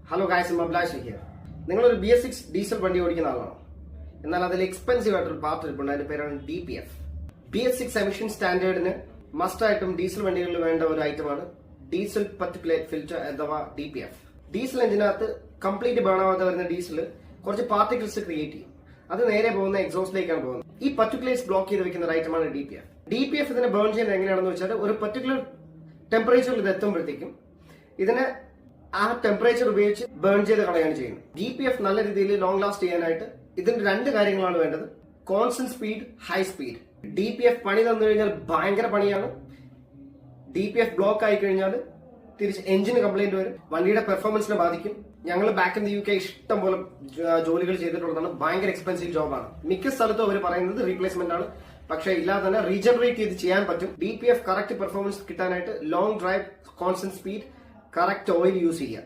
Hello guys, Abhilash here. നിങ്ങളൊരു BS6 diesel വണ്ടി ഓടിക്കുന്ന ആളാണോ? എന്നാൽ അതിൽ എക്സ്പെൻസീവ് ആയിട്ടൊരു പാർട്ട് ഇരിപ്പുണ്ട്. അതിന്റെ പേരാണ് DPF. BS6 എമിഷൻ സ്റ്റാൻഡേർഡിന് മസ്റ്റ് ആയിട്ടും ഡീസൽ വണ്ടികളിൽ വേണ്ട ഒരു ഐറ്റമാണ് ഡീസൽ പർട്ടിക്കുലേറ്റ് ഫിൽറ്റർ അഥവാ DPF. ഡീസൽ എഞ്ചിനകത്ത് കംപ്ലീറ്റ് ബേൺ ആവാതെ വരുന്ന ഡീസൽ കുറച്ച് പാർട്ടിക്കിൾസ് ക്രിയേറ്റ് ചെയ്യും. അത് നേരെ പോകുന്ന എക്സോസ്റ്റിലേക്കാണ് പോകുന്നത്. ഈ പർട്ടിക്കുലേറ്റ്സ് ബ്ലോക്ക് ചെയ്ത് വെക്കുന്ന ഒരു ഐറ്റമാണ് DPF. ഇതിനെ ബേൺ ചെയ്യുന്നത് എങ്ങനെയാണെന്ന് വെച്ചാൽ ഒരു പർട്ടിക്കുലർ ടെമ്പറേച്ചറിൽ ഇത് എത്തുമ്പോഴത്തേക്കും ഇതിനെ ആ ടെമ്പറേച്ചർ ഉപയോഗിച്ച് ബേൺ ചെയ്ത് കളയാണ് ചെയ്യുന്നത്. DPF നല്ല രീതിയിൽ ലോങ് ലാസ്റ്റ് ചെയ്യാനായിട്ട് ഇതിന്റെ രണ്ട് കാര്യങ്ങളാണ് വേണ്ടത്: constant speed, high speed. DPF പണി തന്നു കഴിഞ്ഞാൽ ഭയങ്കര പണിയാണ്. DPF ബ്ലോക്ക് ആയി കഴിഞ്ഞാൽ തിരിച്ച് എഞ്ചിന് കംപ്ലൈന്റ് വരും, വണ്ടിയുടെ പെർഫോമൻസിനെ ബാധിക്കും. ഞങ്ങൾ ബാക്ക് ഇൻ ദി UK ഇഷ്ടം പോലെ ജോലികൾ ചെയ്തിട്ടുള്ളതാണ്. ഭയങ്കര എക്സ്പെൻസീവ് ജോബാണ്. മിക്ക സ്ഥലത്തും അവർ പറയുന്നത് റീപ്ലേസ്മെന്റ് ആണ്, പക്ഷെ ഇല്ലാതെ തന്നെ റീജനറേറ്റ് ചെയ്ത് ചെയ്യാൻ പറ്റും. DPF കറക്റ്റ് പെർഫോമൻസ് കിട്ടാനായിട്ട് long drive, constant speed, correct oil use ചെയ്യുക.